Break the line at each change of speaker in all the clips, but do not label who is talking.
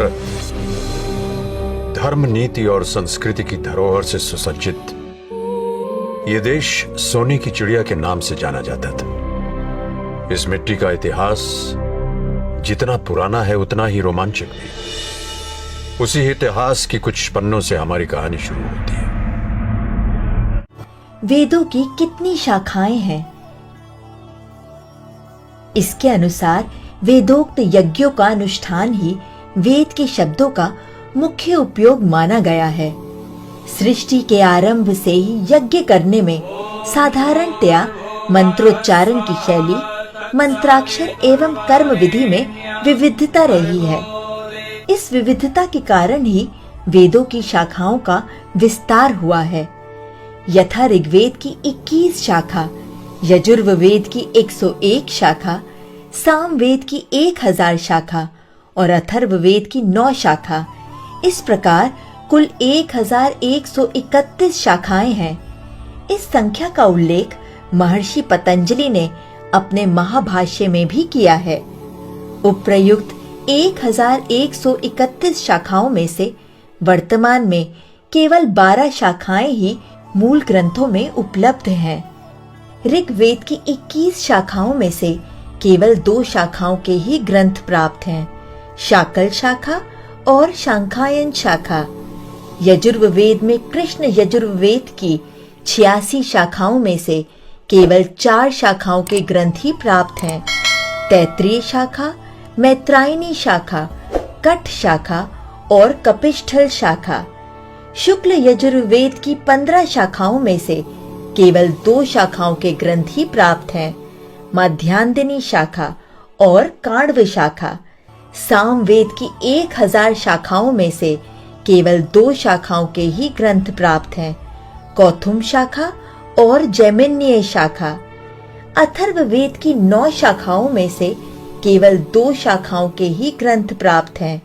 भारत धर्म, नीति और संस्कृति की धरोहर से सुसज्जित ये देश सोने की चिड़िया के नाम से जाना जाता था। इस मिट्टी का इतिहास जितना पुराना है उतना ही रोमांचक भी। उसी इतिहास की कुछ पन्नों से हमारी कहानी शुरू होती है।
वेदों की कितनी शाखाएं हैं? इसके अनुसार वेदोक्त यज्ञों का अनुष्ठान ही वेद के शब्दों का मुख्य उपयोग माना गया है। सृष्टि के आरंभ से ही यज्ञ करने में साधारणतया मंत्रोच्चारण की शैली, मंत्राक्षर एवं कर्म विधि में विविधता रही है। इस विविधता के कारण ही वेदों की शाखाओं का विस्तार हुआ है। यथा ऋग्वेद की 21 शाखा, यजुर्वेद की 101 शाखा, सामवेद की 1000 शाखा और अथर्ववेद की 9 शाखा, इस प्रकार कुल 1131 शाखाएं हैं। इस संख्या का उल्लेख महर्षि पतंजलि ने अपने महाभाष्य में भी किया है। उपर्युक्त 1131 शाखाओं में से वर्तमान में केवल 12 शाखाएं ही मूल ग्रंथों में उपलब्ध हैं। ऋग्वेद की 21 शाखाओं में से केवल 2 शाखाओं के ही ग्रंथ प्राप्त हैं, शाकल शाखा और शांखायन शाखा। यजुर्वेद में कृष्ण यजुर्वेद की 86 शाखाओं में से केवल 4 शाखाओं के ग्रंथ ही प्राप्त हैं, तैत्रीय शाखा, मैत्रायणी शाखा, कठ शाखा और कपिष्ठल शाखा। शुक्ल यजुर्वेद की 15 शाखाओं में से केवल 2 शाखाओं के ग्रंथ ही प्राप्त हैं, मध्यांदिनी शाखा और काण्व शाखा। सामवेद की 1000 शाखाओं में से केवल 2 शाखाओं के ही ग्रंथ प्राप्त हैं, कौथुम शाखा और जैमिन्य शाखा। अथर्ववेद की 9 शाखाओं में से केवल 2 शाखाओं के ही ग्रंथ प्राप्त हैं,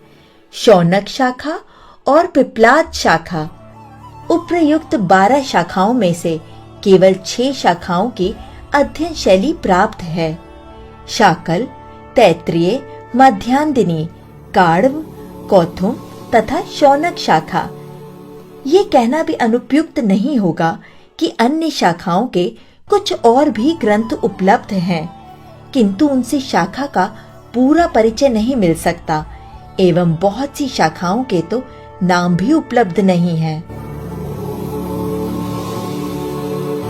शौनक शाखा और पिप्लाद शाखा। उपर्युक्त 12 शाखाओं में से केवल 6 शाखाओं की अध्ययन शैली प्राप्त है, शाकल, तैत्रीय, मध्यांदिनी, काण्व, कौथुम तथा शौनक शाखा। ये कहना भी अनुपयुक्त नहीं होगा कि अन्य शाखाओं के कुछ और भी ग्रंथ उपलब्ध हैं, किंतु उनसे शाखा का पूरा परिचय नहीं मिल सकता एवं बहुत सी शाखाओं के तो नाम भी उपलब्ध नहीं है।